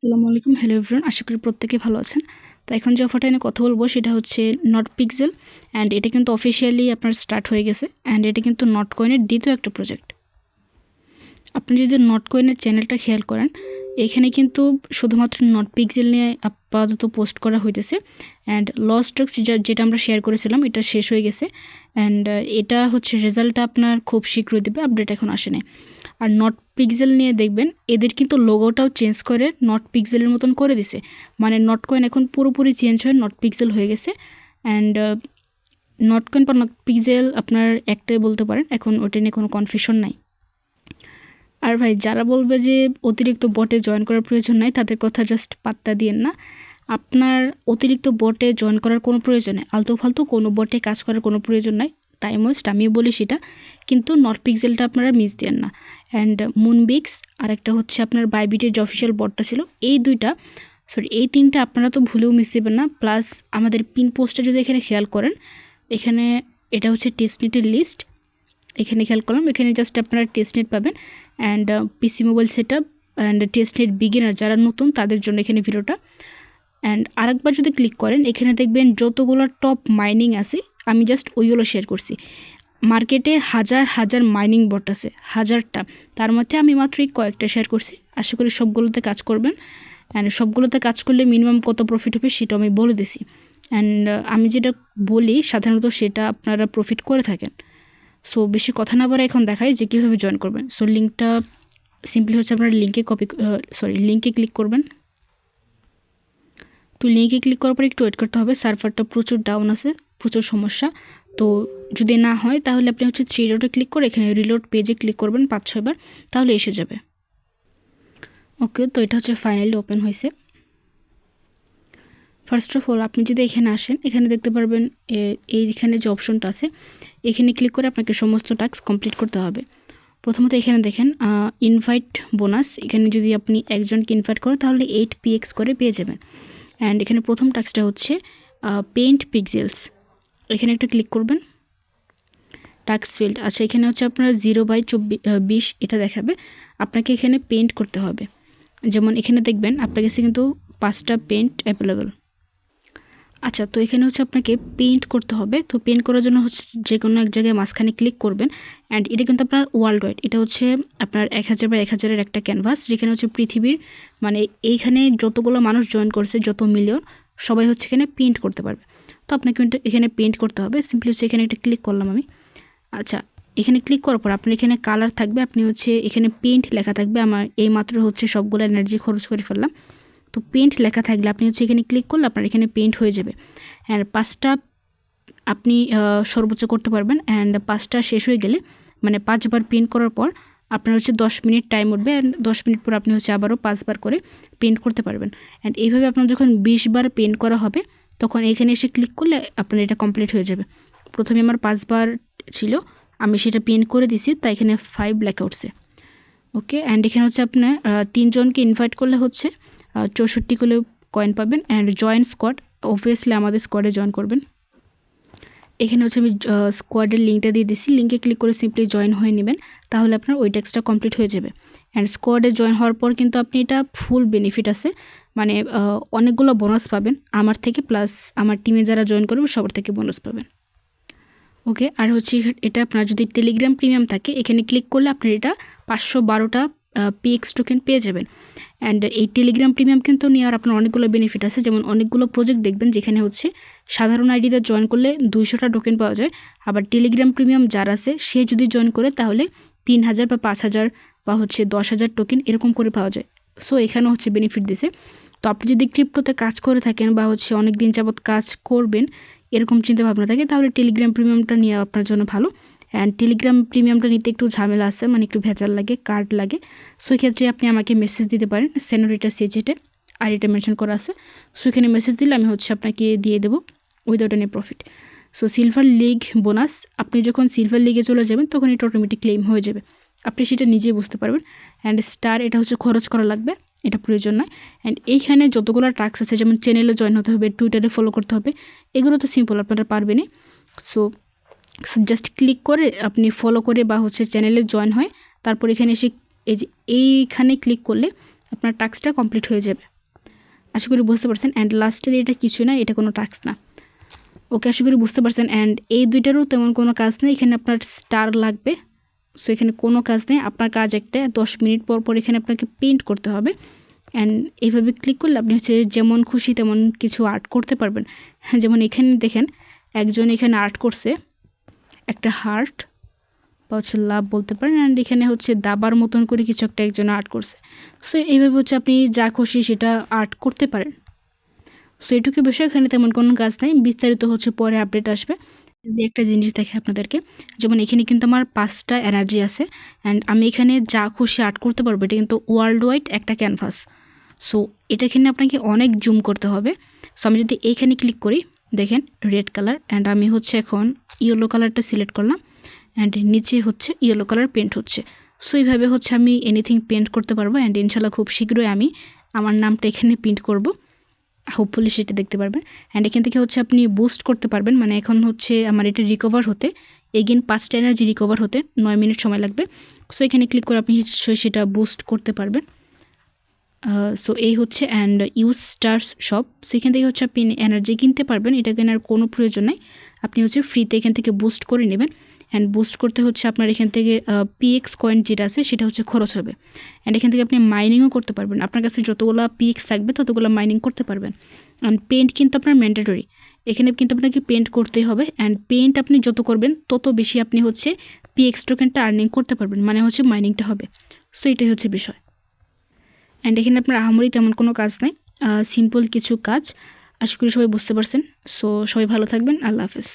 আসসালামু আলাইকুম, hello everyone, আশা করি প্রত্যেকে ভালো আছেন। তো এখন যে অফারটা নিয়ে কথা বলবো সেটা হচ্ছে নটপিক্সেল, অ্যান্ড এটা কিন্তু অফিসিয়ালি আপনার স্টার্ট হয়ে গেছে, অ্যান্ড এটা কিন্তু নটকয়েনের দ্বিতীয় একটা প্রজেক্ট। আপনি যদি নটকয়েনের চ্যানেলটা খেয়াল করেন, এখানে কিন্তু শুধুমাত্র নটপিক্সেল নিয়ে আপাতত পোস্ট করা হইতেছে, অ্যান্ড লস্টক্স যেটা আমরা শেয়ার করেছিলাম এটা শেষ হয়ে গেছে, অ্যান্ড এটা হচ্ছে রেজাল্টটা আপনার খুব শীঘ্রই দেবে, আপডেট এখন আসেনি। আর নটপিক্সেল নিয়ে দেখবেন এদের কিন্তু লোগোটাও চেঞ্জ করে নটপিক্সেলের মতন করে দিছে, মানে নটকয়েন এখন পুরোপুরি চেঞ্জ হয়ে নটপিক্সেল হয়ে গেছে। অ্যান্ড নটকয়েন বা নটপিক্সেল আপনার একটাই বলতে পারেন, এখন ওটা নিয়ে কোনো কনফিউশন নাই। আর ভাই, যারা বলবে যে অতিরিক্ত বটে জয়েন করার প্রয়োজন নাই, তাদের কথা জাস্ট পাত্তা দিয়েন না। আপনার অতিরিক্ত বটে জয়েন করার কোনো প্রয়োজন নেই, আলতু ফালতু কোনো বটে কাজ করার কোনো প্রয়োজন নাই, টাইম ওয়েস্ট, আমিও বলি সেটা। কিন্তু নটপিক্সেলটা আপনারা মিস দিয়েন না। অ্যান্ড মুনবিক্স আর একটা হচ্ছে আপনার বাইবিটের যে অফিসিয়াল বটটা ছিল, এই তিনটা আপনারা তো ভুলেও মিস দেবেন না। প্লাস আমাদের পিন পোস্টটা যদি এখানে খেয়াল করেন, এখানে এটা হচ্ছে টেস্টনেটের লিস্ট, এখানে খেয়াল করলাম, এখানে জাস্ট আপনারা টেস্টনেট পাবেন, and PC mobile set up and testnet beginner যারা নতুন তাদের জন্য এখানে ভিডিওটা। অ্যান্ড আরেকবার যদি ক্লিক করেন, এখানে দেখবেন যতগুলো টপ মাইনিং আছে, আমি জাস্ট ওইগুলো শেয়ার করছি। মার্কেটে হাজার হাজার মাইনিং বট আছে, হাজারটা, তার মধ্যে আমি মাত্রই কয়েকটা শেয়ার করছি। আশা করি সবগুলোতে কাজ করবেন, অ্যান্ড সবগুলোতে কাজ করলে মিনিমাম কত প্রফিট হবে সেটা আমি বলে দিছি। অ্যান্ড আমি যেটা বলি সাধারণত সেটা আপনারা প্রফিট করে থাকেন। সো বেশি কথা না বলে এখন দেখাই যে কীভাবে জয়েন করবেন। সো লিঙ্কটা সিম্পলি হচ্ছে আপনারা লিঙ্কে ক্লিক করবেন। তো লিঙ্কে ক্লিক করার পর একটু ওয়েট করতে হবে, সার্ভারটা প্রচুর ডাউন আছে, প্রচুর সমস্যা। তো যদি না হয় তাহলে আপনি হচ্ছে 3 ডটে ক্লিক করে এখানে রিলোড পেজে ক্লিক করবেন 5-6 বার, তাহলে এসে যাবে। ওকে, তো এটা হচ্ছে ফাইনালি ওপেন হয়েছে। ফার্স্ট অফ অল আপনি যদি এখানে আসেন, এখানে দেখতে পারবেন এইখানে যে অপশনটা আছে, এখানে ক্লিক করে আপনাকে সমস্ত টাস্ক কমপ্লিট করতে হবে। প্রথমত এখানে দেখেন ইনভাইট বোনাস, এখানে যদি আপনি একজনকে ইনভাইট করেন তাহলে 8px করে পেয়ে যাবেন। অ্যান্ড এখানে প্রথম টাস্কটা হচ্ছে পেইন্ট পিক্সেলস, এখানে একটা ক্লিক করবেন। টাস্ক ফিল্ড, আচ্ছা এখানে হচ্ছে আপনার 0/20 এটা দেখাবে, আপনাকে এখানে পেইন্ট করতে হবে। যেমন এখানে দেখবেন আপনার কাছে কিন্তু 5টা পেইন্ট অ্যাভেলেবল। আচ্ছা, তো এখানে হচ্ছে আপনাকে পেইন্ট করতে হবে। তো পেইন্ট করার জন্য হচ্ছে যে কোনো এক জায়গায় মাঝখানে ক্লিক করবেন, অ্যান্ড এটা কিন্তু আপনার ওয়ার্ল্ড ওয়াইড, এটা হচ্ছে আপনার 1000/1000-এর একটা ক্যানভাস, যেখানে হচ্ছে পৃথিবীর, মানে এইখানে যতগুলো মানুষ জয়েন করছে, যত মিলিয়ন, সবাই হচ্ছে এখানে পেইন্ট করতে পারবে। তো আপনাকে এখানে পেইন্ট করতে হবে, সিম্পলি হচ্ছে এখানে একটা ক্লিক করলাম আমি। আচ্ছা, এখানে ক্লিক করার পর আপনার এখানে কালার থাকবে, আপনি হচ্ছে এখানে পেইন্ট লেখা থাকবে, আমার এই মাত্র হচ্ছে সবগুলো এনার্জি খরচ করে ফেললাম। তো পেইন্ট লেখা থাকলে আপনি হচ্ছে এখানে ক্লিক করলে আপনার এখানে পেইন্ট হয়ে যাবে। অ্যান্ড 5টা আপনি সর্বোচ্চ করতে পারবেন, অ্যান্ড 5টা শেষ হয়ে গেলে, মানে 5 বার পেইন্ট করার পর আপনার হচ্ছে 10 মিনিট টাইম উঠবে, অ্যান্ড 10 মিনিট পর আপনি হচ্ছে আবারও 5 বার করে পেইন্ট করতে পারবেন। অ্যান্ড এইভাবে আপনার যখন 20 বার পেইন্ট করা হবে, তখন এখানে এসে ক্লিক করলে আপনার এটা কমপ্লিট হয়ে যাবে। প্রথমে আমার 5 বার ছিল, আমি সেটা পেইন্ট করে দিছি, তাই এখানে 5 লেখা উঠছে। ওকে, অ্যান্ড এখানে হচ্ছে আপনার 3 জনকে ইনভাইট করলে হচ্ছে 64 করে কয়েন পাবেন। অ্যান্ড জয়েন স্কোয়াড, অবভিয়াসলি আমাদের স্কোয়াডে জয়েন করবেন। এখানে হচ্ছে আমি স্কোয়াডের লিঙ্কটা দিয়ে দিচ্ছি, লিঙ্কে ক্লিক করে সিম্পলি জয়েন হয়ে নেবেন, তাহলে আপনার ওই টাস্কটা কমপ্লিট হয়ে যাবে। অ্যান্ড স্কোয়াডে জয়েন হওয়ার পর কিন্তু আপনি এটা ফুল বেনিফিট আছে, মানে অনেকগুলো বোনাস পাবেন আমার থেকে, প্লাস আমার টিমে যারা জয়েন করবে সবার থেকে বোনাস পাবেন। ওকে, আর হচ্ছে এটা আপনার যদি টেলিগ্রাম প্রিমিয়াম থাকে, এখানে ক্লিক করলে আপনার এটা 512টা পিএক্স টোকেন পেয়ে যাবেন। অ্যান্ড এই টেলিগ্রাম প্রিমিয়াম কিন্তু নেওয়ার আপনার অনেকগুলো বেনিফিট আছে, যেমন অনেকগুলো প্রজেক্ট দেখবেন যেখানে হচ্ছে সাধারণ আইডিতে জয়েন করলে 200টা টোকেন পাওয়া যায়, আবার টেলিগ্রাম প্রিমিয়াম যার আছে সে যদি জয়েন করে তাহলে 3000 বা 5000 বা হচ্ছে 10,000 টোকেন এরকম করে পাওয়া যায়। সো এখানে হচ্ছে বেনিফিট দিছে। তো আপনি যদি ক্রিপ্টোতে কাজ করে থাকেন বা হচ্ছে অনেক দিন যাবত কাজ করবেন এরকম চিন্তা ভাবনা থাকে, তাহলে টেলিগ্রাম প্রিমিয়ামটা নেওয়া আপনার জন্য ভালো। অ্যান্ড টেলিগ্রাম প্রিমিয়ামটা নিতে একটু ঝামেলা আছে, মানে একটু ভেজাল লাগে, কার্ড লাগে। সো ক্ষেত্রে আপনি আমাকে মেসেজ দিতে পারেন, সেনোরিটা সেজেটে, আর এটা মেনশন করা আছে। সো এখানে মেসেজ দিলে আমি হচ্ছে আপনাকে দিয়ে দেবো without any profit. So silver league bonus, আপনি যখন সিলভার লিগে চলে যাবেন তখন এটা অটোমেটিক ক্লেম হয়ে যাবে, আপনি সেটা নিজেই বুঝতে পারবেন। অ্যান্ড স্টার, এটা হচ্ছে খরচ করা লাগবে, এটা প্রয়োজন নয়। অ্যান্ড এইখানে যতগুলো টাস্ক আছে, যেমন চ্যানেলে জয়েন হতে হবে, টুইটারে ফলো করতে হবে, এগুলো তো সিম্পল, আপনারা পারবেনই। সো জাস্ট ক্লিক করে আপনি ফলো করে বা হচ্ছে চ্যানেলে জয়েন হয়, তারপর এখানে এসে এই যে এইখানে ক্লিক করলে আপনার টাস্কটা কমপ্লিট হয়ে যাবে। আশা করি বুঝতে পারছেন। অ্যান্ড লাস্টের এটা কিছু না, এটা কোনো টাস্ক না। ওকে, আশা করি বুঝতে পারছেন। অ্যান্ড এই দুইটারও তেমন কোনো কাজ নেই, এখানে আপনার স্টার লাগবে। সো এখানে কোনো কাজ নেই, আপনার কাজ একটা 10 মিনিট পর পর এখানে আপনাকে পেইন্ট করতে হবে। অ্যান্ড এইভাবে ক্লিক করলে আপনি হচ্ছে যেমন খুশি তেমন কিছু আর্ট করতে পারবেন। যেমন এখানে দেখেন একজন এখানে আর্ট করছে একটা হার্ট বা হচ্ছে লাভ বলতে পারেন। অ্যান্ড এখানে হচ্ছে দাবার মতন করে কিছু একটা একজন আর্ট করছে। সো এইভাবে হচ্ছে আপনি যা খুশি সেটা আর্ট করতে পারেন। সো এটুকু বিষয়, এখানে তেমন কোনো কাজ নাই, বিস্তারিত হচ্ছে পরে আপডেট আসবে। যদি একটা জিনিস দেখে আপনাদেরকে, যেমন এখানে কিন্তু আমার 5টা এনার্জি আছে অ্যান্ড আমি এখানে যা খুশি আর্ট করতে পারবো। এটা কিন্তু ওয়ার্ল্ড ওয়াইড একটা ক্যানভাস। সো এটা এখানে আপনাকে অনেক জুম করতে হবে। সো আমি যদি এইখানে ক্লিক করি, দেখেন রেড কালার, অ্যান্ড আমি হচ্ছে এখন ইয়েলো কালারটা সিলেক্ট করলাম অ্যান্ড নিচে হচ্ছে ইয়েলো কালার পেন্ট হচ্ছে। সো এইভাবে হচ্ছে আমি এনিথিং পেন্ট করতে পারবো। অ্যান্ড ইনশাল্লাহ খুব শীঘ্রই আমি আমার নামটা এখানে প্রিন্ট করব, হোপফুলি সেটা দেখতে পারবেন। অ্যান্ড এখান থেকে হচ্ছে আপনি বুস্ট করতে পারবেন, মানে এখন হচ্ছে আমার এটা রিকভার হতে এগেন 5টা এনার্জি রিকভার হতে 9 মিনিট সময় লাগবে। সো এখানে ক্লিক করে আপনি সেটা বুস্ট করতে পারবেন। সো এই হচ্ছে and use stars shop. So এখান থেকে হচ্ছে আপনি এনার্জি কিনতে পারবেন, এটা কেনার কোনো প্রয়োজন নেই, আপনি হচ্ছে ফ্রিতে এখান থেকে বুস্ট করে নেবেন। অ্যান্ড বুস্ট করতে হচ্ছে আপনার এখান থেকে পিএক্স কয়েন যেটা আছে সেটা হচ্ছে খরচ হবে। অ্যান্ড এখান থেকে আপনি মাইনিংও করতে পারবেন, আপনার কাছে যতগুলো পিএক্স থাকবে ততগুলো মাইনিং করতে পারবেন। অ্যান্ড পেন্ট কিন্তু আপনার ম্যান্ডেটরি, এখানে কিন্তু আপনাকে পেন্ট করতেই হবে। অ্যান্ড পেন্ট আপনি যত করবেন তত বেশি আপনি হচ্ছে পিএক্স টোকেনটা আর্নিং করতে পারবেন, মানে হচ্ছে মাইনিংটা হবে। সো এটাই হচ্ছে বিষয়। অ্যান্ড এখানে আপনার আহামরি তেমন কোনো কাজ নাই, সিম্পল কিছু কাজ। আশা করি সবাই বুঝতে পারছেন। সো সবাই ভালো থাকবেন, আল্লাহ হাফেজ।